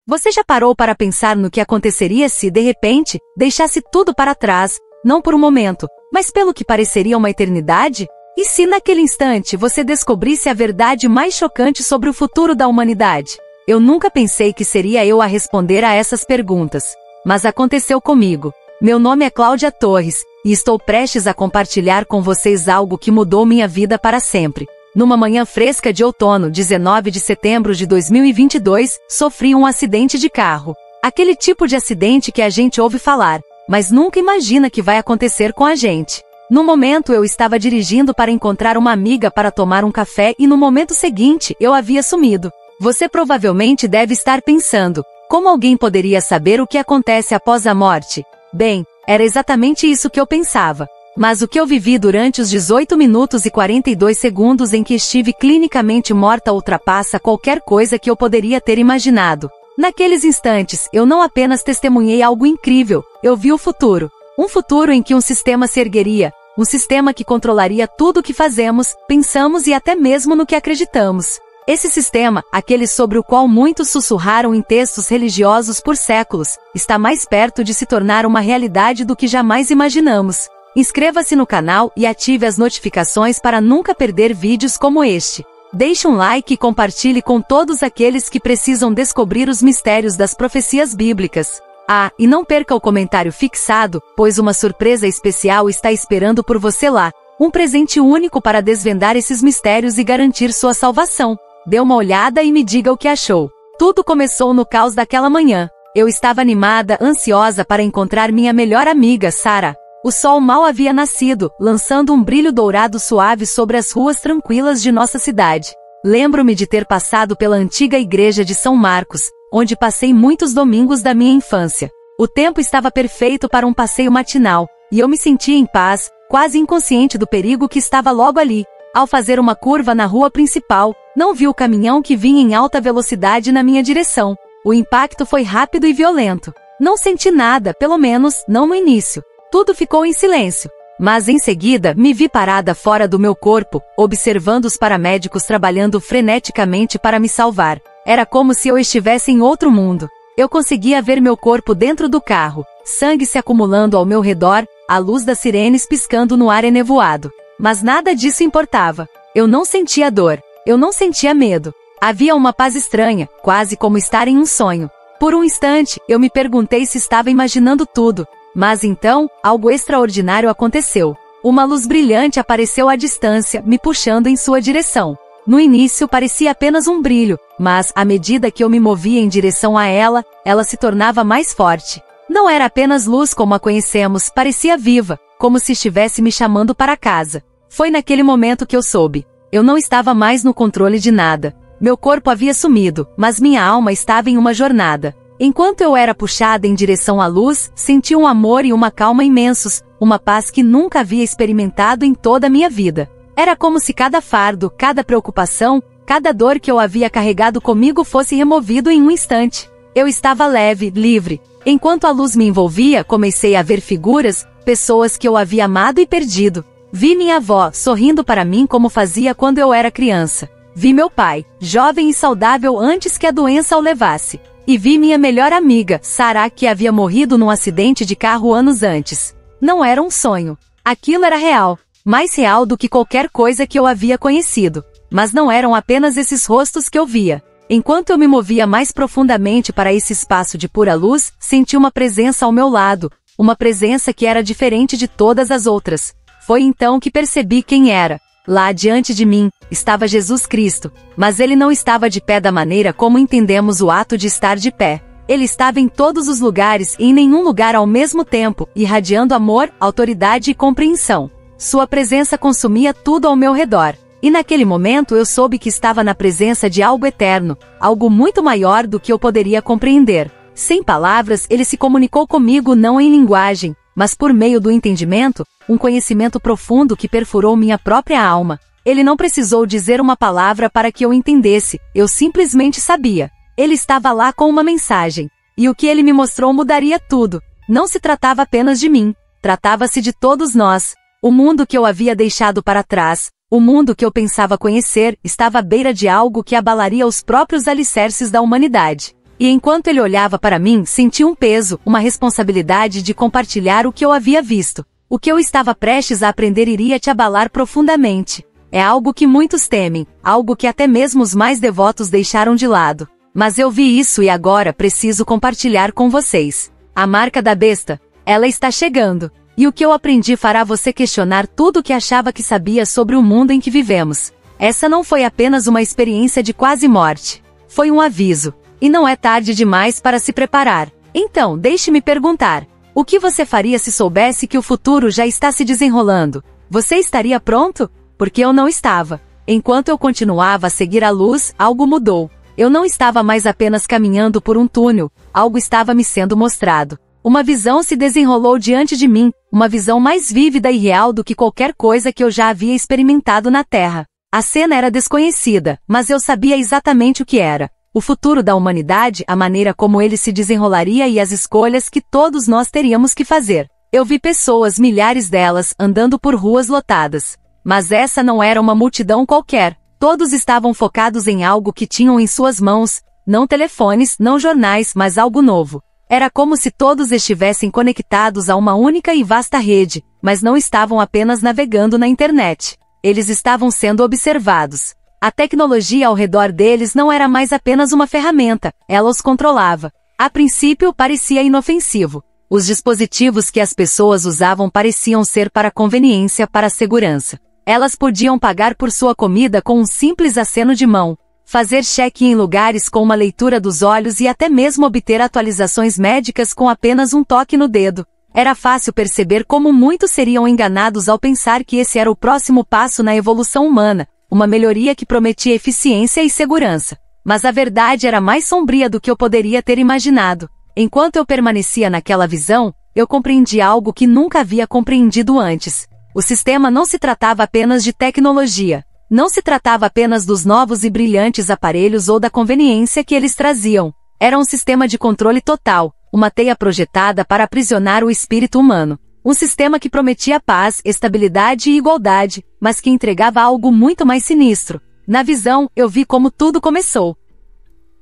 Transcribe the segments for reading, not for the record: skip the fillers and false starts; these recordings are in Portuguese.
Você já parou para pensar no que aconteceria se, de repente, deixasse tudo para trás, não por um momento, mas pelo que pareceria uma eternidade? E se naquele instante você descobrisse a verdade mais chocante sobre o futuro da humanidade? Eu nunca pensei que seria eu a responder a essas perguntas. Mas aconteceu comigo. Meu nome é Cláudia Torres, e estou prestes a compartilhar com vocês algo que mudou minha vida para sempre. Numa manhã fresca de outono, 19 de setembro de 2022, sofri um acidente de carro. Aquele tipo de acidente que a gente ouve falar, mas nunca imagina que vai acontecer com a gente. No momento eu estava dirigindo para encontrar uma amiga para tomar um café e no momento seguinte eu havia sumido. Você provavelmente deve estar pensando, como alguém poderia saber o que acontece após a morte? Bem, era exatamente isso que eu pensava. Mas o que eu vivi durante os 18 minutos e 42 segundos em que estive clinicamente morta ultrapassa qualquer coisa que eu poderia ter imaginado. Naqueles instantes, eu não apenas testemunhei algo incrível, eu vi o futuro. Um futuro em que um sistema se ergueria, um sistema que controlaria tudo o que fazemos, pensamos e até mesmo no que acreditamos. Esse sistema, aquele sobre o qual muitos sussurraram em textos religiosos por séculos, está mais perto de se tornar uma realidade do que jamais imaginamos. Inscreva-se no canal e ative as notificações para nunca perder vídeos como este. Deixe um like e compartilhe com todos aqueles que precisam descobrir os mistérios das profecias bíblicas. Ah, e não perca o comentário fixado, pois uma surpresa especial está esperando por você lá. Um presente único para desvendar esses mistérios e garantir sua salvação. Dê uma olhada e me diga o que achou. Tudo começou no caos daquela manhã. Eu estava animada, ansiosa para encontrar minha melhor amiga, Sarah. O sol mal havia nascido, lançando um brilho dourado suave sobre as ruas tranquilas de nossa cidade. Lembro-me de ter passado pela antiga igreja de São Marcos, onde passei muitos domingos da minha infância. O tempo estava perfeito para um passeio matinal, e eu me sentia em paz, quase inconsciente do perigo que estava logo ali. Ao fazer uma curva na rua principal, não vi o caminhão que vinha em alta velocidade na minha direção. O impacto foi rápido e violento. Não senti nada, pelo menos, não no início. Tudo ficou em silêncio. Mas em seguida, me vi parada fora do meu corpo, observando os paramédicos trabalhando freneticamente para me salvar. Era como se eu estivesse em outro mundo. Eu conseguia ver meu corpo dentro do carro, sangue se acumulando ao meu redor, a luz das sirenes piscando no ar enevoado. Mas nada disso importava. Eu não sentia dor. Eu não sentia medo. Havia uma paz estranha, quase como estar em um sonho. Por um instante, eu me perguntei se estava imaginando tudo. Mas então, algo extraordinário aconteceu. Uma luz brilhante apareceu à distância, me puxando em sua direção. No início parecia apenas um brilho, mas, à medida que eu me movia em direção a ela, ela se tornava mais forte. Não era apenas luz como a conhecemos, parecia viva, como se estivesse me chamando para casa. Foi naquele momento que eu soube. Eu não estava mais no controle de nada. Meu corpo havia sumido, mas minha alma estava em uma jornada. Enquanto eu era puxada em direção à luz, senti um amor e uma calma imensos, uma paz que nunca havia experimentado em toda a minha vida. Era como se cada fardo, cada preocupação, cada dor que eu havia carregado comigo fosse removido em um instante. Eu estava leve, livre. Enquanto a luz me envolvia, comecei a ver figuras, pessoas que eu havia amado e perdido. Vi minha avó, sorrindo para mim como fazia quando eu era criança. Vi meu pai, jovem e saudável antes que a doença o levasse. E vi minha melhor amiga, Sarah, que havia morrido num acidente de carro anos antes. Não era um sonho. Aquilo era real. Mais real do que qualquer coisa que eu havia conhecido. Mas não eram apenas esses rostos que eu via. Enquanto eu me movia mais profundamente para esse espaço de pura luz, senti uma presença ao meu lado. Uma presença que era diferente de todas as outras. Foi então que percebi quem era. Lá diante de mim, estava Jesus Cristo, mas ele não estava de pé da maneira como entendemos o ato de estar de pé. Ele estava em todos os lugares e em nenhum lugar ao mesmo tempo, irradiando amor, autoridade e compreensão. Sua presença consumia tudo ao meu redor. E naquele momento eu soube que estava na presença de algo eterno, algo muito maior do que eu poderia compreender. Sem palavras, ele se comunicou comigo não em linguagem, mas por meio do entendimento, um conhecimento profundo que perfurou minha própria alma. Ele não precisou dizer uma palavra para que eu entendesse, eu simplesmente sabia. Ele estava lá com uma mensagem. E o que ele me mostrou mudaria tudo. Não se tratava apenas de mim, tratava-se de todos nós. O mundo que eu havia deixado para trás, o mundo que eu pensava conhecer, estava à beira de algo que abalaria os próprios alicerces da humanidade. E enquanto ele olhava para mim, senti um peso, uma responsabilidade de compartilhar o que eu havia visto. O que eu estava prestes a aprender iria te abalar profundamente. É algo que muitos temem, algo que até mesmo os mais devotos deixaram de lado. Mas eu vi isso e agora preciso compartilhar com vocês. A marca da besta, ela está chegando. E o que eu aprendi fará você questionar tudo o que achava que sabia sobre o mundo em que vivemos. Essa não foi apenas uma experiência de quase morte. Foi um aviso. E não é tarde demais para se preparar. Então, deixe-me perguntar. O que você faria se soubesse que o futuro já está se desenrolando? Você estaria pronto? Porque eu não estava. Enquanto eu continuava a seguir a luz, algo mudou. Eu não estava mais apenas caminhando por um túnel, algo estava me sendo mostrado. Uma visão se desenrolou diante de mim, uma visão mais vívida e real do que qualquer coisa que eu já havia experimentado na Terra. A cena era desconhecida, mas eu sabia exatamente o que era. O futuro da humanidade, a maneira como ele se desenrolaria e as escolhas que todos nós teríamos que fazer. Eu vi pessoas, milhares delas, andando por ruas lotadas. Mas essa não era uma multidão qualquer. Todos estavam focados em algo que tinham em suas mãos, não telefones, não jornais, mas algo novo. Era como se todos estivessem conectados a uma única e vasta rede, mas não estavam apenas navegando na internet. Eles estavam sendo observados. A tecnologia ao redor deles não era mais apenas uma ferramenta, ela os controlava. A princípio parecia inofensivo. Os dispositivos que as pessoas usavam pareciam ser para conveniência, para segurança. Elas podiam pagar por sua comida com um simples aceno de mão, fazer check-in em lugares com uma leitura dos olhos e até mesmo obter atualizações médicas com apenas um toque no dedo. Era fácil perceber como muitos seriam enganados ao pensar que esse era o próximo passo na evolução humana, uma melhoria que prometia eficiência e segurança. Mas a verdade era mais sombria do que eu poderia ter imaginado. Enquanto eu permanecia naquela visão, eu compreendi algo que nunca havia compreendido antes. O sistema não se tratava apenas de tecnologia. Não se tratava apenas dos novos e brilhantes aparelhos ou da conveniência que eles traziam. Era um sistema de controle total, uma teia projetada para aprisionar o espírito humano. Um sistema que prometia paz, estabilidade e igualdade, mas que entregava algo muito mais sinistro. Na visão, eu vi como tudo começou.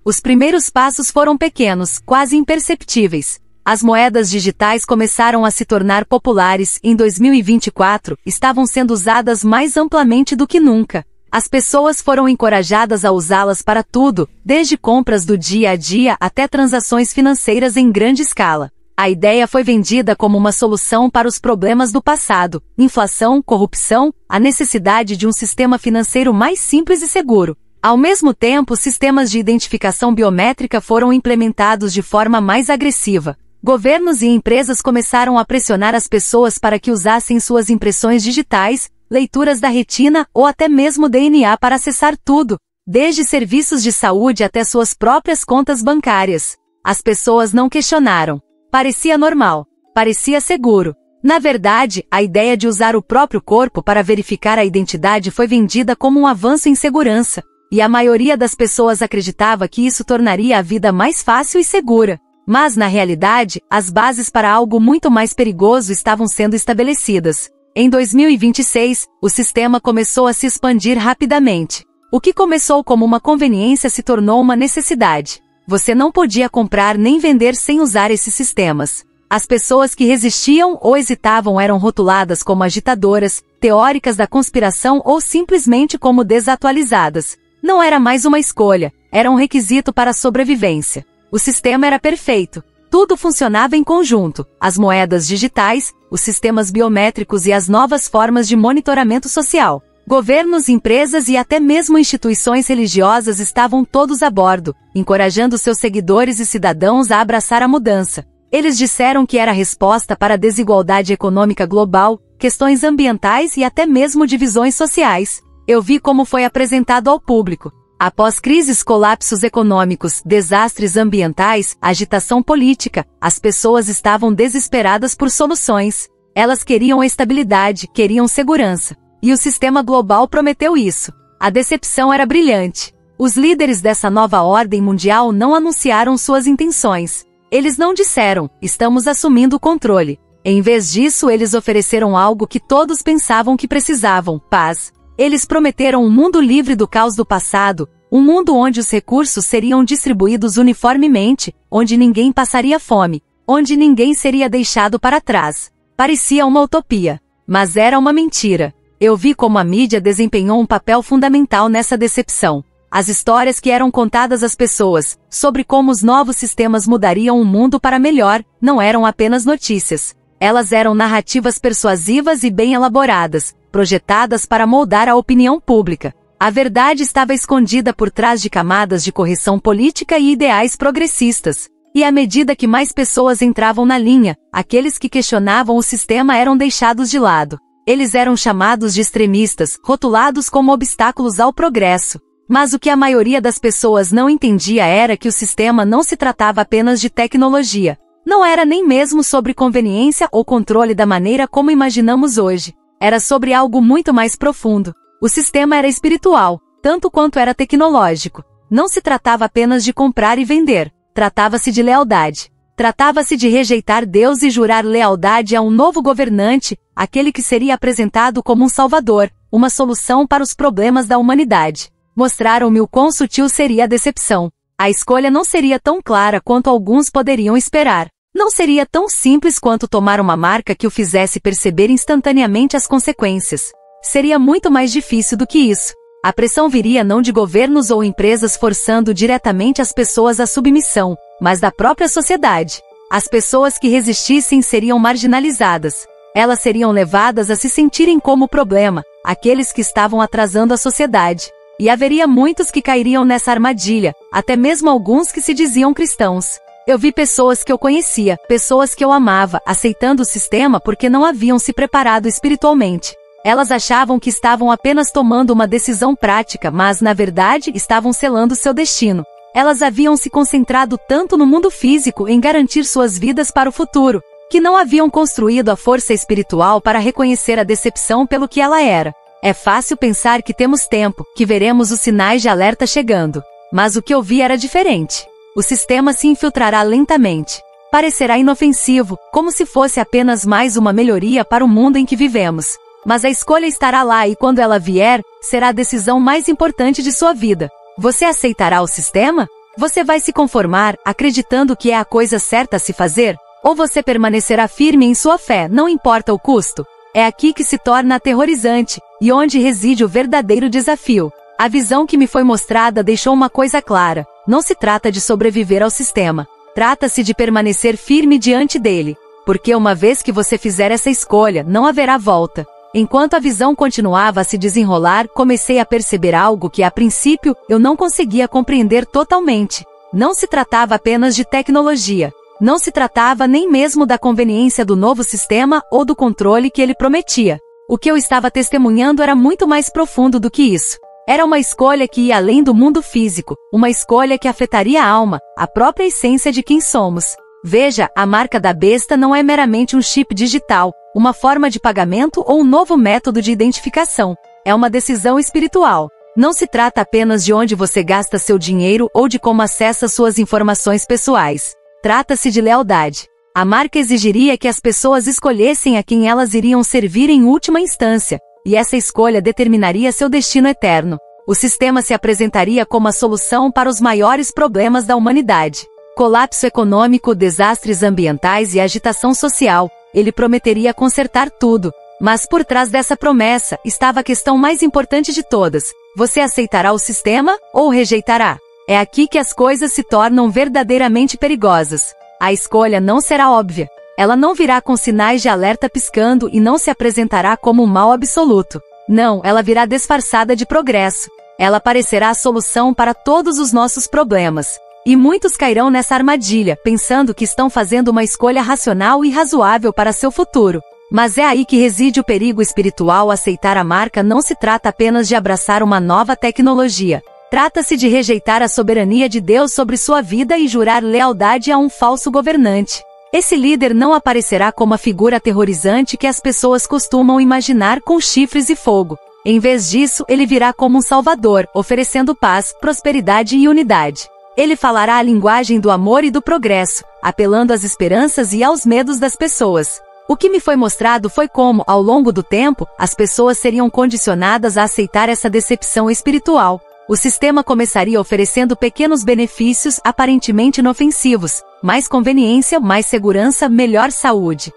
Os primeiros passos foram pequenos, quase imperceptíveis. As moedas digitais começaram a se tornar populares e em 2024, estavam sendo usadas mais amplamente do que nunca. As pessoas foram encorajadas a usá-las para tudo, desde compras do dia a dia até transações financeiras em grande escala. A ideia foi vendida como uma solução para os problemas do passado, inflação, corrupção, a necessidade de um sistema financeiro mais simples e seguro. Ao mesmo tempo, sistemas de identificação biométrica foram implementados de forma mais agressiva. Governos e empresas começaram a pressionar as pessoas para que usassem suas impressões digitais, leituras da retina ou até mesmo DNA para acessar tudo, desde serviços de saúde até suas próprias contas bancárias. As pessoas não questionaram. Parecia normal. Parecia seguro. Na verdade, a ideia de usar o próprio corpo para verificar a identidade foi vendida como um avanço em segurança, e a maioria das pessoas acreditava que isso tornaria a vida mais fácil e segura. Mas, na realidade, as bases para algo muito mais perigoso estavam sendo estabelecidas. Em 2026, o sistema começou a se expandir rapidamente. O que começou como uma conveniência se tornou uma necessidade. Você não podia comprar nem vender sem usar esses sistemas. As pessoas que resistiam ou hesitavam eram rotuladas como agitadoras, teóricas da conspiração ou simplesmente como desatualizadas. Não era mais uma escolha, era um requisito para a sobrevivência. O sistema era perfeito. Tudo funcionava em conjunto. As moedas digitais, os sistemas biométricos e as novas formas de monitoramento social. Governos, empresas e até mesmo instituições religiosas estavam todos a bordo, encorajando seus seguidores e cidadãos a abraçar a mudança. Eles disseram que era a resposta para a desigualdade econômica global, questões ambientais e até mesmo divisões sociais. Eu vi como foi apresentado ao público. Após crises, colapsos econômicos, desastres ambientais, agitação política, as pessoas estavam desesperadas por soluções. Elas queriam estabilidade, queriam segurança. E o sistema global prometeu isso. A decepção era brilhante. Os líderes dessa nova ordem mundial não anunciaram suas intenções. Eles não disseram, estamos assumindo o controle. Em vez disso, eles ofereceram algo que todos pensavam que precisavam, paz. Eles prometeram um mundo livre do caos do passado, Um mundo onde os recursos seriam distribuídos uniformemente, onde ninguém passaria fome, onde ninguém seria deixado para trás. Parecia uma utopia, mas era uma mentira. Eu vi como a mídia desempenhou um papel fundamental nessa decepção. As histórias que eram contadas às pessoas, sobre como os novos sistemas mudariam o mundo para melhor, não eram apenas notícias. Elas eram narrativas persuasivas e bem elaboradas, projetadas para moldar a opinião pública. A verdade estava escondida por trás de camadas de correção política e ideais progressistas. E à medida que mais pessoas entravam na linha, aqueles que questionavam o sistema eram deixados de lado. Eles eram chamados de extremistas, rotulados como obstáculos ao progresso. Mas o que a maioria das pessoas não entendia era que o sistema não se tratava apenas de tecnologia. Não era nem mesmo sobre conveniência ou controle da maneira como imaginamos hoje. Era sobre algo muito mais profundo. O sistema era espiritual, tanto quanto era tecnológico. Não se tratava apenas de comprar e vender. Tratava-se de lealdade. Tratava-se de rejeitar Deus e jurar lealdade a um novo governante, aquele que seria apresentado como um salvador, uma solução para os problemas da humanidade. Mostraram-me o quão sutil seria a decepção. A escolha não seria tão clara quanto alguns poderiam esperar. Não seria tão simples quanto tomar uma marca que o fizesse perceber instantaneamente as consequências. Seria muito mais difícil do que isso. A pressão viria não de governos ou empresas forçando diretamente as pessoas à submissão, mas da própria sociedade. As pessoas que resistissem seriam marginalizadas. Elas seriam levadas a se sentirem como o problema, aqueles que estavam atrasando a sociedade. E haveria muitos que cairiam nessa armadilha, até mesmo alguns que se diziam cristãos. Eu vi pessoas que eu conhecia, pessoas que eu amava, aceitando o sistema porque não haviam se preparado espiritualmente. Elas achavam que estavam apenas tomando uma decisão prática, mas, na verdade, estavam selando seu destino. Elas haviam se concentrado tanto no mundo físico em garantir suas vidas para o futuro, que não haviam construído a força espiritual para reconhecer a decepção pelo que ela era. É fácil pensar que temos tempo, que veremos os sinais de alerta chegando. Mas o que eu vi era diferente. O sistema se infiltrará lentamente. Parecerá inofensivo, como se fosse apenas mais uma melhoria para o mundo em que vivemos. Mas a escolha estará lá e quando ela vier, será a decisão mais importante de sua vida. Você aceitará o sistema? Você vai se conformar, acreditando que é a coisa certa a se fazer? Ou você permanecerá firme em sua fé, não importa o custo? É aqui que se torna aterrorizante, e onde reside o verdadeiro desafio. A visão que me foi mostrada deixou uma coisa clara: não se trata de sobreviver ao sistema. Trata-se de permanecer firme diante dele. Porque uma vez que você fizer essa escolha, não haverá volta. Enquanto a visão continuava a se desenrolar, comecei a perceber algo que, a princípio, eu não conseguia compreender totalmente. Não se tratava apenas de tecnologia. Não se tratava nem mesmo da conveniência do novo sistema ou do controle que ele prometia. O que eu estava testemunhando era muito mais profundo do que isso. Era uma escolha que ia além do mundo físico, uma escolha que afetaria a alma, a própria essência de quem somos. Veja, a marca da besta não é meramente um chip digital, uma forma de pagamento ou um novo método de identificação. É uma decisão espiritual. Não se trata apenas de onde você gasta seu dinheiro ou de como acessa suas informações pessoais. Trata-se de lealdade. A marca exigiria que as pessoas escolhessem a quem elas iriam servir em última instância, e essa escolha determinaria seu destino eterno. O sistema se apresentaria como a solução para os maiores problemas da humanidade. Colapso econômico, desastres ambientais e agitação social. Ele prometeria consertar tudo. Mas por trás dessa promessa, estava a questão mais importante de todas. Você aceitará o sistema ou o rejeitará? É aqui que as coisas se tornam verdadeiramente perigosas. A escolha não será óbvia. Ela não virá com sinais de alerta piscando e não se apresentará como um mal absoluto. Não, ela virá disfarçada de progresso. Ela parecerá a solução para todos os nossos problemas. E muitos cairão nessa armadilha, pensando que estão fazendo uma escolha racional e razoável para seu futuro. Mas é aí que reside o perigo espiritual. Aceitar a marca não se trata apenas de abraçar uma nova tecnologia. Trata-se de rejeitar a soberania de Deus sobre sua vida e jurar lealdade a um falso governante. Esse líder não aparecerá como a figura aterrorizante que as pessoas costumam imaginar com chifres e fogo. Em vez disso, ele virá como um salvador, oferecendo paz, prosperidade e unidade. Ele falará a linguagem do amor e do progresso, apelando às esperanças e aos medos das pessoas. O que me foi mostrado foi como, ao longo do tempo, as pessoas seriam condicionadas a aceitar essa decepção espiritual. O sistema começaria oferecendo pequenos benefícios aparentemente inofensivos, mais conveniência, mais segurança, melhor saúde.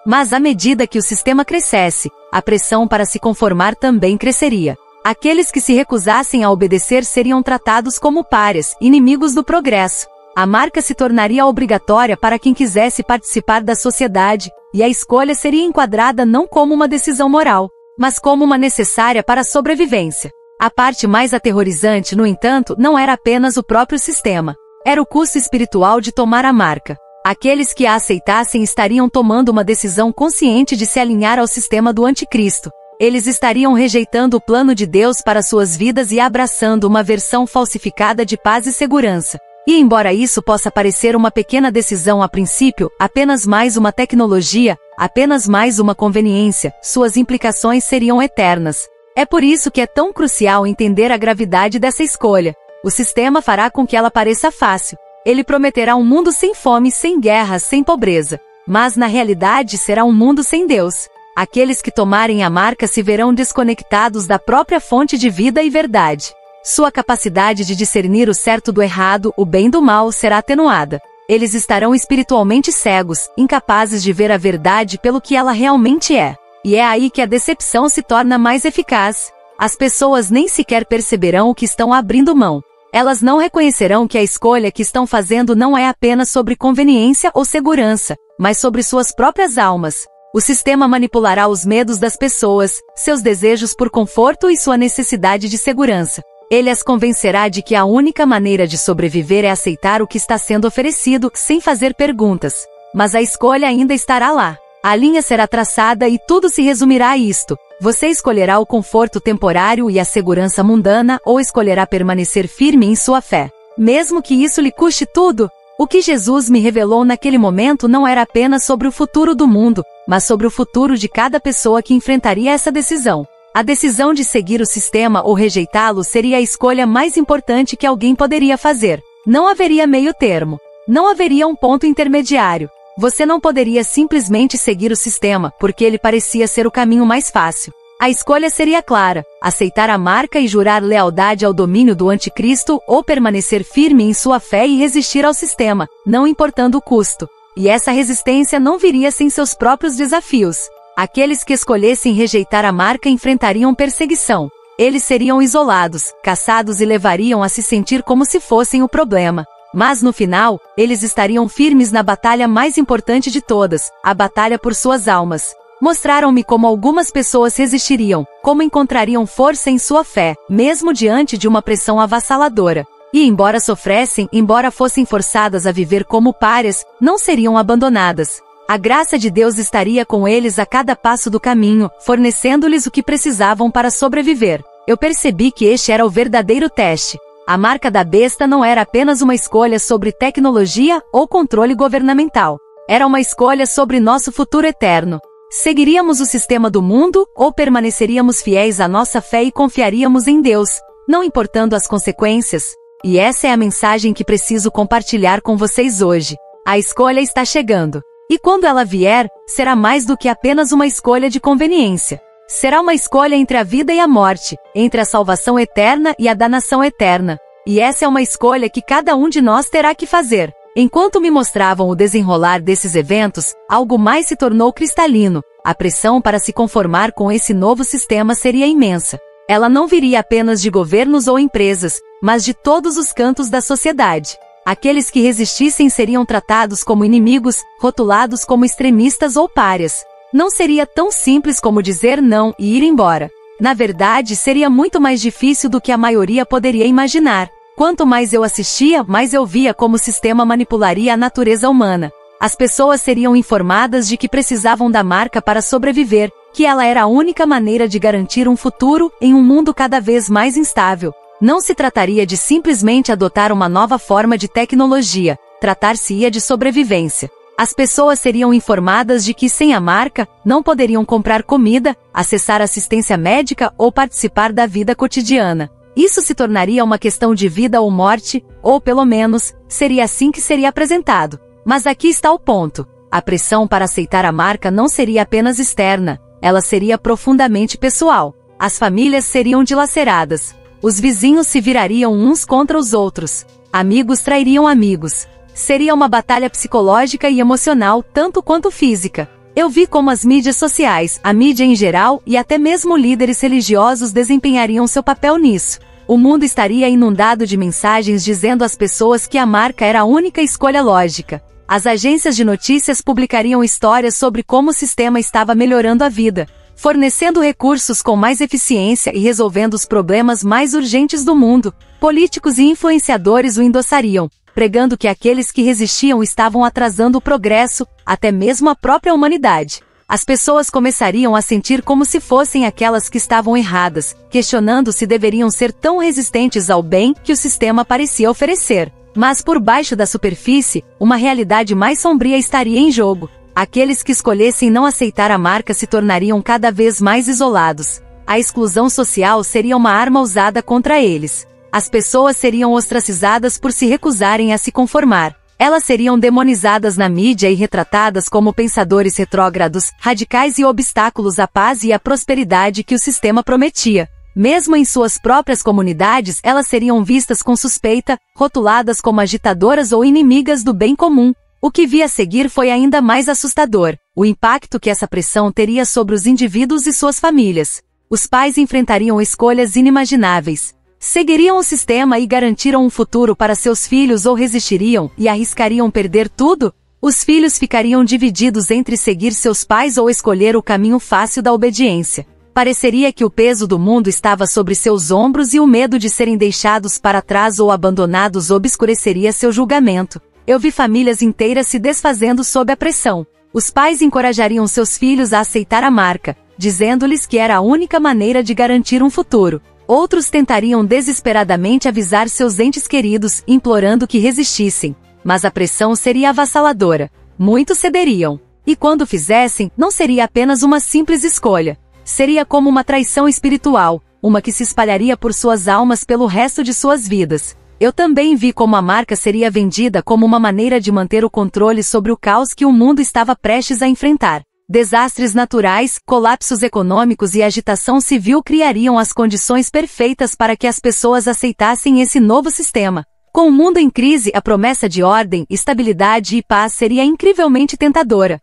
Mas à medida que o sistema crescesse, a pressão para se conformar também cresceria. Aqueles que se recusassem a obedecer seriam tratados como párias, inimigos do progresso. A marca se tornaria obrigatória para quem quisesse participar da sociedade, e a escolha seria enquadrada não como uma decisão moral, mas como uma necessária para a sobrevivência. A parte mais aterrorizante, no entanto, não era apenas o próprio sistema. Era o custo espiritual de tomar a marca. Aqueles que a aceitassem estariam tomando uma decisão consciente de se alinhar ao sistema do anticristo. Eles estariam rejeitando o plano de Deus para suas vidas e abraçando uma versão falsificada de paz e segurança. E embora isso possa parecer uma pequena decisão a princípio, apenas mais uma tecnologia, apenas mais uma conveniência, suas implicações seriam eternas. É por isso que é tão crucial entender a gravidade dessa escolha. O sistema fará com que ela pareça fácil. Ele prometerá um mundo sem fome, sem guerras, sem pobreza. Mas na realidade será um mundo sem Deus. Aqueles que tomarem a marca se verão desconectados da própria fonte de vida e verdade. Sua capacidade de discernir o certo do errado, o bem do mal, será atenuada. Eles estarão espiritualmente cegos, incapazes de ver a verdade pelo que ela realmente é. E é aí que a decepção se torna mais eficaz. As pessoas nem sequer perceberão o que estão abrindo mão. Elas não reconhecerão que a escolha que estão fazendo não é apenas sobre conveniência ou segurança, mas sobre suas próprias almas. O sistema manipulará os medos das pessoas, seus desejos por conforto e sua necessidade de segurança. Ele as convencerá de que a única maneira de sobreviver é aceitar o que está sendo oferecido, sem fazer perguntas. Mas a escolha ainda estará lá. A linha será traçada e tudo se resumirá a isto. Você escolherá o conforto temporário e a segurança mundana ou escolherá permanecer firme em sua fé, mesmo que isso lhe custe tudo? O que Jesus me revelou naquele momento não era apenas sobre o futuro do mundo, mas sobre o futuro de cada pessoa que enfrentaria essa decisão. A decisão de seguir o sistema ou rejeitá-lo seria a escolha mais importante que alguém poderia fazer. Não haveria meio termo. Não haveria um ponto intermediário. Você não poderia simplesmente seguir o sistema, porque ele parecia ser o caminho mais fácil. A escolha seria clara: aceitar a marca e jurar lealdade ao domínio do anticristo, ou permanecer firme em sua fé e resistir ao sistema, não importando o custo. E essa resistência não viria sem seus próprios desafios. Aqueles que escolhessem rejeitar a marca enfrentariam perseguição. Eles seriam isolados, caçados e levariam a se sentir como se fossem o problema. Mas no final, eles estariam firmes na batalha mais importante de todas, a batalha por suas almas. Mostraram-me como algumas pessoas resistiriam, como encontrariam força em sua fé, mesmo diante de uma pressão avassaladora. E embora sofressem, embora fossem forçadas a viver como párias, não seriam abandonadas. A graça de Deus estaria com eles a cada passo do caminho, fornecendo-lhes o que precisavam para sobreviver. Eu percebi que este era o verdadeiro teste. A marca da besta não era apenas uma escolha sobre tecnologia ou controle governamental. Era uma escolha sobre nosso futuro eterno. Seguiríamos o sistema do mundo, ou permaneceríamos fiéis à nossa fé e confiaríamos em Deus, não importando as consequências? E essa é a mensagem que preciso compartilhar com vocês hoje. A escolha está chegando. E quando ela vier, será mais do que apenas uma escolha de conveniência. Será uma escolha entre a vida e a morte, entre a salvação eterna e a danação eterna. E essa é uma escolha que cada um de nós terá que fazer. Enquanto me mostravam o desenrolar desses eventos, algo mais se tornou cristalino. A pressão para se conformar com esse novo sistema seria imensa. Ela não viria apenas de governos ou empresas, mas de todos os cantos da sociedade. Aqueles que resistissem seriam tratados como inimigos, rotulados como extremistas ou párias. Não seria tão simples como dizer não e ir embora. Na verdade, seria muito mais difícil do que a maioria poderia imaginar. Quanto mais eu assistia, mais eu via como o sistema manipularia a natureza humana. As pessoas seriam informadas de que precisavam da marca para sobreviver, que ela era a única maneira de garantir um futuro em um mundo cada vez mais instável. Não se trataria de simplesmente adotar uma nova forma de tecnologia, tratar-se-ia de sobrevivência. As pessoas seriam informadas de que sem a marca, não poderiam comprar comida, acessar assistência médica ou participar da vida cotidiana. Isso se tornaria uma questão de vida ou morte, ou pelo menos, seria assim que seria apresentado. Mas aqui está o ponto. A pressão para aceitar a marca não seria apenas externa, ela seria profundamente pessoal. As famílias seriam dilaceradas. Os vizinhos se virariam uns contra os outros. Amigos trairiam amigos. Seria uma batalha psicológica e emocional tanto quanto física. Eu vi como as mídias sociais, a mídia em geral e até mesmo líderes religiosos desempenhariam seu papel nisso. O mundo estaria inundado de mensagens dizendo às pessoas que a marca era a única escolha lógica. As agências de notícias publicariam histórias sobre como o sistema estava melhorando a vida, fornecendo recursos com mais eficiência e resolvendo os problemas mais urgentes do mundo. Políticos e influenciadores o endossariam, pregando que aqueles que resistiam estavam atrasando o progresso, até mesmo a própria humanidade. As pessoas começariam a sentir como se fossem aquelas que estavam erradas, questionando se deveriam ser tão resistentes ao bem que o sistema parecia oferecer. Mas por baixo da superfície, uma realidade mais sombria estaria em jogo. Aqueles que escolhessem não aceitar a marca se tornariam cada vez mais isolados. A exclusão social seria uma arma usada contra eles. As pessoas seriam ostracizadas por se recusarem a se conformar. Elas seriam demonizadas na mídia e retratadas como pensadores retrógrados, radicais e obstáculos à paz e à prosperidade que o sistema prometia. Mesmo em suas próprias comunidades, elas seriam vistas com suspeita, rotuladas como agitadoras ou inimigas do bem comum. O que vi a seguir foi ainda mais assustador: o impacto que essa pressão teria sobre os indivíduos e suas famílias. Os pais enfrentariam escolhas inimagináveis. Seguiriam o sistema e garantiram um futuro para seus filhos ou resistiriam e arriscariam perder tudo? Os filhos ficariam divididos entre seguir seus pais ou escolher o caminho fácil da obediência. Pareceria que o peso do mundo estava sobre seus ombros e o medo de serem deixados para trás ou abandonados obscureceria seu julgamento. Eu vi famílias inteiras se desfazendo sob a pressão. Os pais encorajariam seus filhos a aceitar a marca, dizendo-lhes que era a única maneira de garantir um futuro. Outros tentariam desesperadamente avisar seus entes queridos, implorando que resistissem. Mas a pressão seria avassaladora. Muitos cederiam. E quando fizessem, não seria apenas uma simples escolha. Seria como uma traição espiritual, uma que se espalharia por suas almas pelo resto de suas vidas. Eu também vi como a marca seria vendida como uma maneira de manter o controle sobre o caos que o mundo estava prestes a enfrentar. Desastres naturais, colapsos econômicos e agitação civil criariam as condições perfeitas para que as pessoas aceitassem esse novo sistema. Com o mundo em crise, a promessa de ordem, estabilidade e paz seria incrivelmente tentadora.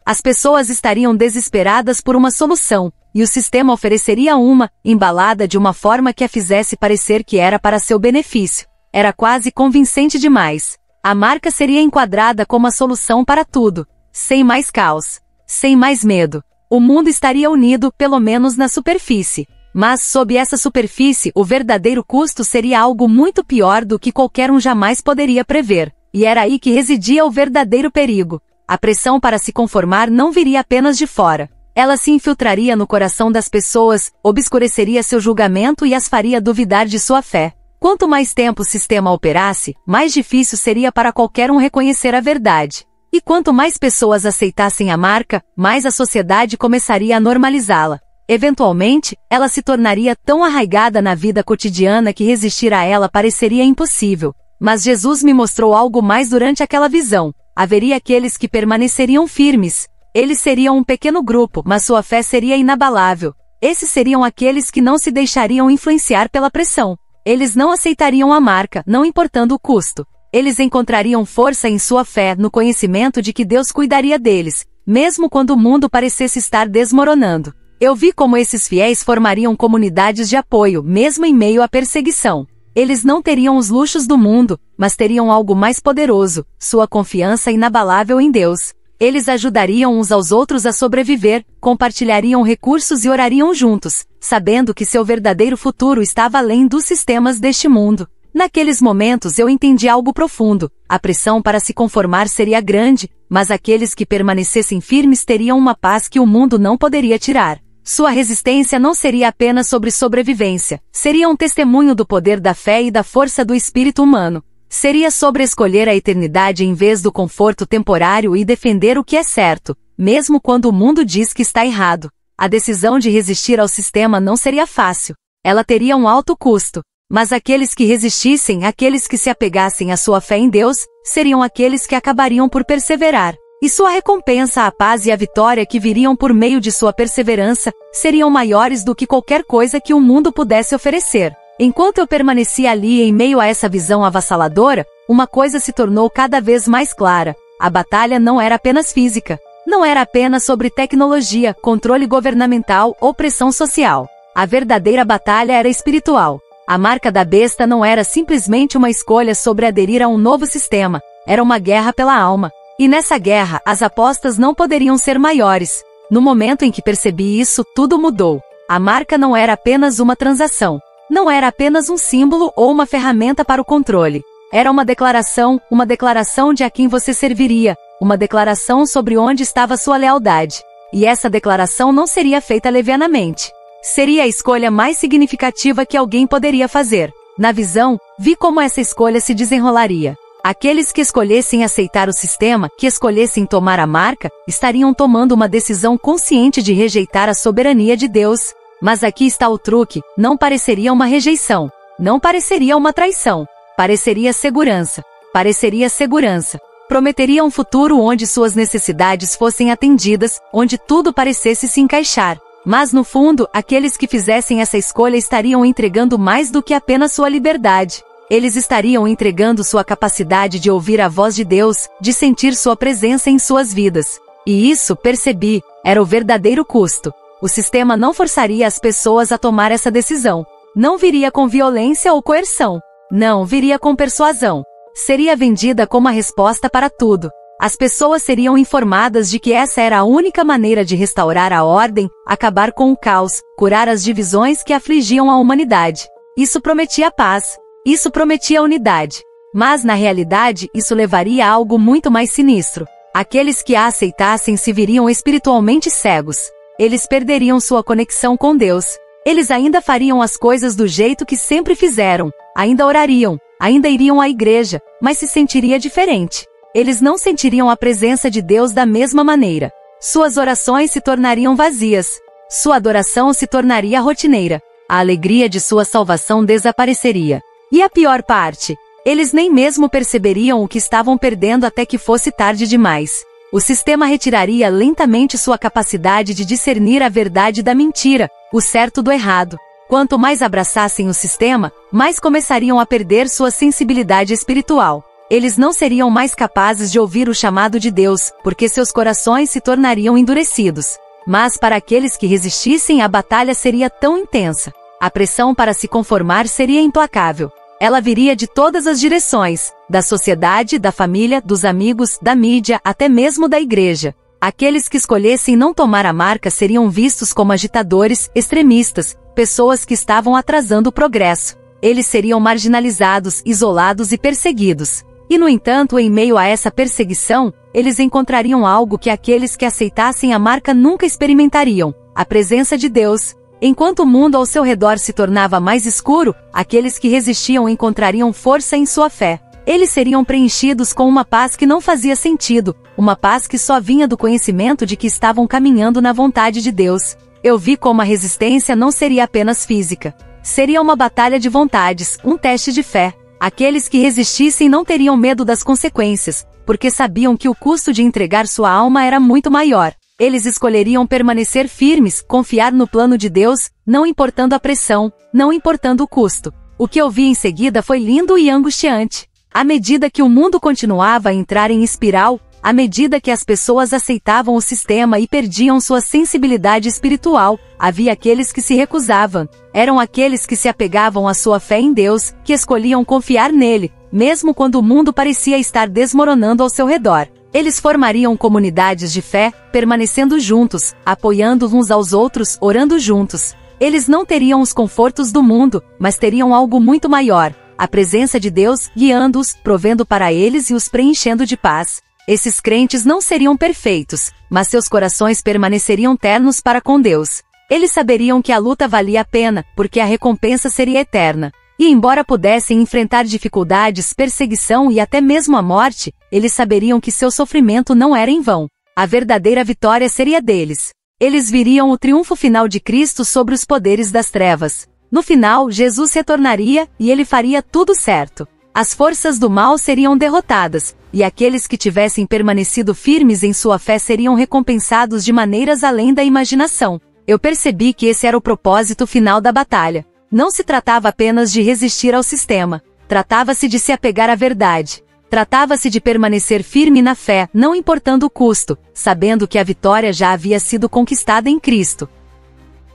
As pessoas estariam desesperadas por uma solução, e o sistema ofereceria uma, embalada de uma forma que a fizesse parecer que era para seu benefício. Era quase convincente demais. A marca seria enquadrada como a solução para tudo. Sem mais caos. Sem mais medo. O mundo estaria unido, pelo menos na superfície. Mas sob essa superfície, o verdadeiro custo seria algo muito pior do que qualquer um jamais poderia prever. E era aí que residia o verdadeiro perigo. A pressão para se conformar não viria apenas de fora. Ela se infiltraria no coração das pessoas, obscureceria seu julgamento e as faria duvidar de sua fé. Quanto mais tempo o sistema operasse, mais difícil seria para qualquer um reconhecer a verdade. E quanto mais pessoas aceitassem a marca, mais a sociedade começaria a normalizá-la. Eventualmente, ela se tornaria tão arraigada na vida cotidiana que resistir a ela pareceria impossível. Mas Jesus me mostrou algo mais durante aquela visão. Haveria aqueles que permaneceriam firmes. Eles seriam um pequeno grupo, mas sua fé seria inabalável. Esses seriam aqueles que não se deixariam influenciar pela pressão. Eles não aceitariam a marca, não importando o custo. Eles encontrariam força em sua fé, no conhecimento de que Deus cuidaria deles, mesmo quando o mundo parecesse estar desmoronando. Eu vi como esses fiéis formariam comunidades de apoio, mesmo em meio à perseguição. Eles não teriam os luxos do mundo, mas teriam algo mais poderoso, sua confiança inabalável em Deus. Eles ajudariam uns aos outros a sobreviver, compartilhariam recursos e orariam juntos, sabendo que seu verdadeiro futuro estava além dos sistemas deste mundo. Naqueles momentos eu entendi algo profundo. A pressão para se conformar seria grande, mas aqueles que permanecessem firmes teriam uma paz que o mundo não poderia tirar. Sua resistência não seria apenas sobre sobrevivência, seria um testemunho do poder da fé e da força do espírito humano. Seria sobre escolher a eternidade em vez do conforto temporário e defender o que é certo, mesmo quando o mundo diz que está errado. A decisão de resistir ao sistema não seria fácil. Ela teria um alto custo. Mas aqueles que resistissem, aqueles que se apegassem à sua fé em Deus, seriam aqueles que acabariam por perseverar. E sua recompensa, a paz e a vitória que viriam por meio de sua perseverança, seriam maiores do que qualquer coisa que o mundo pudesse oferecer. Enquanto eu permanecia ali em meio a essa visão avassaladora, uma coisa se tornou cada vez mais clara. A batalha não era apenas física. Não era apenas sobre tecnologia, controle governamental ou pressão social. A verdadeira batalha era espiritual. A marca da besta não era simplesmente uma escolha sobre aderir a um novo sistema. Era uma guerra pela alma. E nessa guerra, as apostas não poderiam ser maiores. No momento em que percebi isso, tudo mudou. A marca não era apenas uma transação. Não era apenas um símbolo ou uma ferramenta para o controle. Era uma declaração de a quem você serviria, uma declaração sobre onde estava sua lealdade. E essa declaração não seria feita levianamente. Seria a escolha mais significativa que alguém poderia fazer. Na visão, vi como essa escolha se desenrolaria. Aqueles que escolhessem aceitar o sistema, que escolhessem tomar a marca, estariam tomando uma decisão consciente de rejeitar a soberania de Deus. Mas aqui está o truque, não pareceria uma rejeição. Não pareceria uma traição. Pareceria segurança. Pareceria segurança. Prometeria um futuro onde suas necessidades fossem atendidas, onde tudo parecesse se encaixar. Mas no fundo, aqueles que fizessem essa escolha estariam entregando mais do que apenas sua liberdade. Eles estariam entregando sua capacidade de ouvir a voz de Deus, de sentir sua presença em suas vidas. E isso, percebi, era o verdadeiro custo. O sistema não forçaria as pessoas a tomar essa decisão. Não viria com violência ou coerção. Não, viria com persuasão. Seria vendida como a resposta para tudo. As pessoas seriam informadas de que essa era a única maneira de restaurar a ordem, acabar com o caos, curar as divisões que afligiam a humanidade. Isso prometia paz. Isso prometia unidade. Mas, na realidade, isso levaria a algo muito mais sinistro. Aqueles que a aceitassem se viriam espiritualmente cegos. Eles perderiam sua conexão com Deus. Eles ainda fariam as coisas do jeito que sempre fizeram. Ainda orariam. Ainda iriam à igreja, mas se sentiria diferente. Eles não sentiriam a presença de Deus da mesma maneira. Suas orações se tornariam vazias. Sua adoração se tornaria rotineira. A alegria de sua salvação desapareceria. E a pior parte, eles nem mesmo perceberiam o que estavam perdendo até que fosse tarde demais. O sistema retiraria lentamente sua capacidade de discernir a verdade da mentira, o certo do errado. Quanto mais abraçassem o sistema, mais começariam a perder sua sensibilidade espiritual. Eles não seriam mais capazes de ouvir o chamado de Deus, porque seus corações se tornariam endurecidos. Mas para aqueles que resistissem, a batalha seria tão intensa. A pressão para se conformar seria implacável. Ela viria de todas as direções, da sociedade, da família, dos amigos, da mídia, até mesmo da igreja. Aqueles que escolhessem não tomar a marca seriam vistos como agitadores, extremistas, pessoas que estavam atrasando o progresso. Eles seriam marginalizados, isolados e perseguidos. E no entanto, em meio a essa perseguição, eles encontrariam algo que aqueles que aceitassem a marca nunca experimentariam: a presença de Deus. Enquanto o mundo ao seu redor se tornava mais escuro, aqueles que resistiam encontrariam força em sua fé. Eles seriam preenchidos com uma paz que não fazia sentido, uma paz que só vinha do conhecimento de que estavam caminhando na vontade de Deus. Eu vi como a resistência não seria apenas física. Seria uma batalha de vontades, um teste de fé. Aqueles que resistissem não teriam medo das consequências, porque sabiam que o custo de entregar sua alma era muito maior. Eles escolheriam permanecer firmes, confiar no plano de Deus, não importando a pressão, não importando o custo. O que eu vi em seguida foi lindo e angustiante. À medida que o mundo continuava a entrar em espiral, à medida que as pessoas aceitavam o sistema e perdiam sua sensibilidade espiritual, havia aqueles que se recusavam. Eram aqueles que se apegavam à sua fé em Deus, que escolhiam confiar nele, mesmo quando o mundo parecia estar desmoronando ao seu redor. Eles formariam comunidades de fé, permanecendo juntos, apoiando uns aos outros, orando juntos. Eles não teriam os confortos do mundo, mas teriam algo muito maior: a presença de Deus, guiando-os, provendo para eles e os preenchendo de paz. Esses crentes não seriam perfeitos, mas seus corações permaneceriam ternos para com Deus. Eles saberiam que a luta valia a pena, porque a recompensa seria eterna. E embora pudessem enfrentar dificuldades, perseguição e até mesmo a morte, eles saberiam que seu sofrimento não era em vão. A verdadeira vitória seria deles. Eles viriam o triunfo final de Cristo sobre os poderes das trevas. No final, Jesus retornaria, e ele faria tudo certo. As forças do mal seriam derrotadas, e aqueles que tivessem permanecido firmes em sua fé seriam recompensados de maneiras além da imaginação. Eu percebi que esse era o propósito final da batalha. Não se tratava apenas de resistir ao sistema. Tratava-se de se apegar à verdade. Tratava-se de permanecer firme na fé, não importando o custo, sabendo que a vitória já havia sido conquistada em Cristo.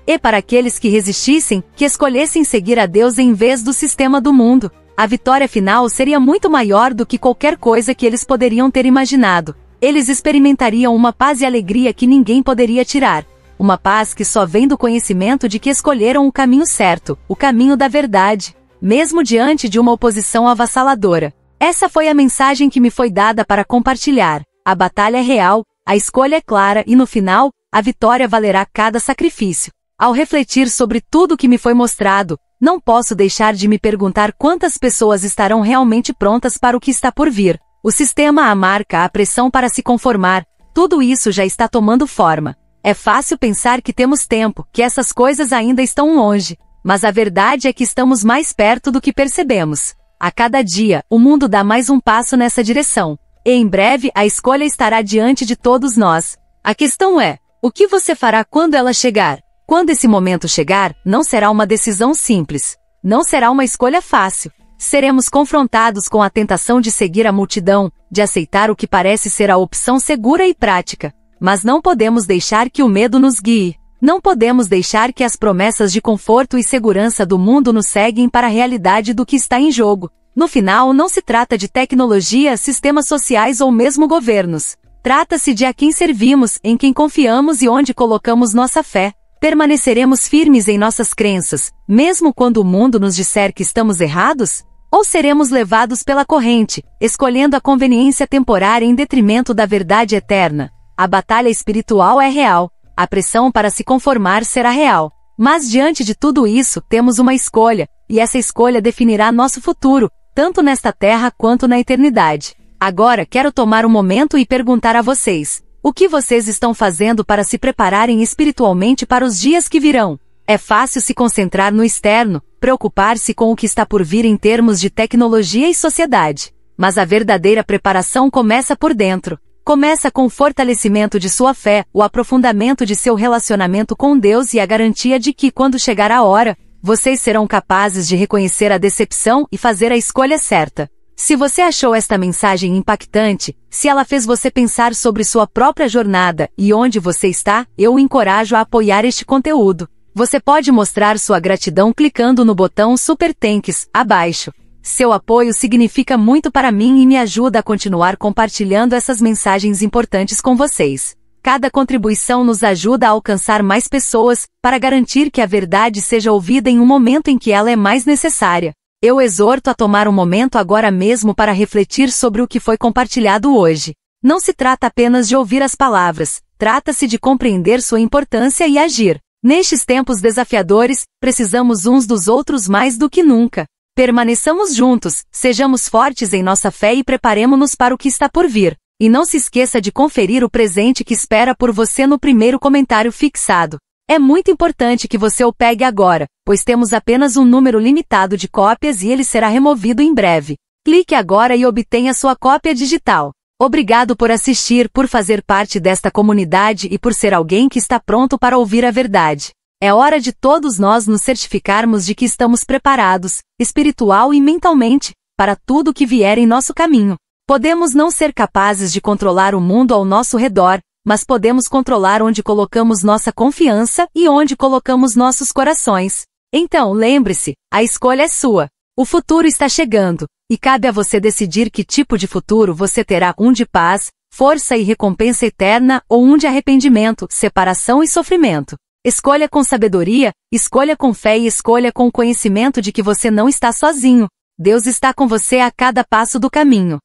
E para aqueles que resistissem, que escolhessem seguir a Deus em vez do sistema do mundo, a vitória final seria muito maior do que qualquer coisa que eles poderiam ter imaginado. Eles experimentariam uma paz e alegria que ninguém poderia tirar. Uma paz que só vem do conhecimento de que escolheram o caminho certo, o caminho da verdade, mesmo diante de uma oposição avassaladora. Essa foi a mensagem que me foi dada para compartilhar. A batalha é real, a escolha é clara e no final, a vitória valerá cada sacrifício. Ao refletir sobre tudo o que me foi mostrado, não posso deixar de me perguntar quantas pessoas estarão realmente prontas para o que está por vir. O sistema, a marca, a pressão para se conformar, tudo isso já está tomando forma. É fácil pensar que temos tempo, que essas coisas ainda estão longe, mas a verdade é que estamos mais perto do que percebemos. A cada dia, o mundo dá mais um passo nessa direção, e em breve a escolha estará diante de todos nós. A questão é, o que você fará quando ela chegar? Quando esse momento chegar, não será uma decisão simples. Não será uma escolha fácil. Seremos confrontados com a tentação de seguir a multidão, de aceitar o que parece ser a opção segura e prática. Mas não podemos deixar que o medo nos guie. Não podemos deixar que as promessas de conforto e segurança do mundo nos ceguem para a realidade do que está em jogo. No final, não se trata de tecnologia, sistemas sociais ou mesmo governos. Trata-se de a quem servimos, em quem confiamos e onde colocamos nossa fé. Permaneceremos firmes em nossas crenças, mesmo quando o mundo nos disser que estamos errados? Ou seremos levados pela corrente, escolhendo a conveniência temporária em detrimento da verdade eterna? A batalha espiritual é real. A pressão para se conformar será real. Mas diante de tudo isso, temos uma escolha, e essa escolha definirá nosso futuro, tanto nesta terra quanto na eternidade. Agora quero tomar um momento e perguntar a vocês: o que vocês estão fazendo para se prepararem espiritualmente para os dias que virão? É fácil se concentrar no externo, preocupar-se com o que está por vir em termos de tecnologia e sociedade. Mas a verdadeira preparação começa por dentro. Começa com o fortalecimento de sua fé, o aprofundamento de seu relacionamento com Deus e a garantia de que, quando chegar a hora, vocês serão capazes de reconhecer a decepção e fazer a escolha certa. Se você achou esta mensagem impactante, se ela fez você pensar sobre sua própria jornada e onde você está, eu o encorajo a apoiar este conteúdo. Você pode mostrar sua gratidão clicando no botão Super Thanks, abaixo. Seu apoio significa muito para mim e me ajuda a continuar compartilhando essas mensagens importantes com vocês. Cada contribuição nos ajuda a alcançar mais pessoas, para garantir que a verdade seja ouvida em um momento em que ela é mais necessária. Eu exorto a tomar um momento agora mesmo para refletir sobre o que foi compartilhado hoje. Não se trata apenas de ouvir as palavras, trata-se de compreender sua importância e agir. Nestes tempos desafiadores, precisamos uns dos outros mais do que nunca. Permaneçamos juntos, sejamos fortes em nossa fé e preparemo-nos para o que está por vir. E não se esqueça de conferir o presente que espera por você no primeiro comentário fixado. É muito importante que você o pegue agora, pois temos apenas um número limitado de cópias e ele será removido em breve. Clique agora e obtenha sua cópia digital. Obrigado por assistir, por fazer parte desta comunidade e por ser alguém que está pronto para ouvir a verdade. É hora de todos nós nos certificarmos de que estamos preparados, espiritual e mentalmente, para tudo que vier em nosso caminho. Podemos não ser capazes de controlar o mundo ao nosso redor, mas podemos controlar onde colocamos nossa confiança e onde colocamos nossos corações. Então, lembre-se, a escolha é sua. O futuro está chegando, e cabe a você decidir que tipo de futuro você terá: um de paz, força e recompensa eterna, ou um de arrependimento, separação e sofrimento. Escolha com sabedoria, escolha com fé e escolha com o conhecimento de que você não está sozinho. Deus está com você a cada passo do caminho.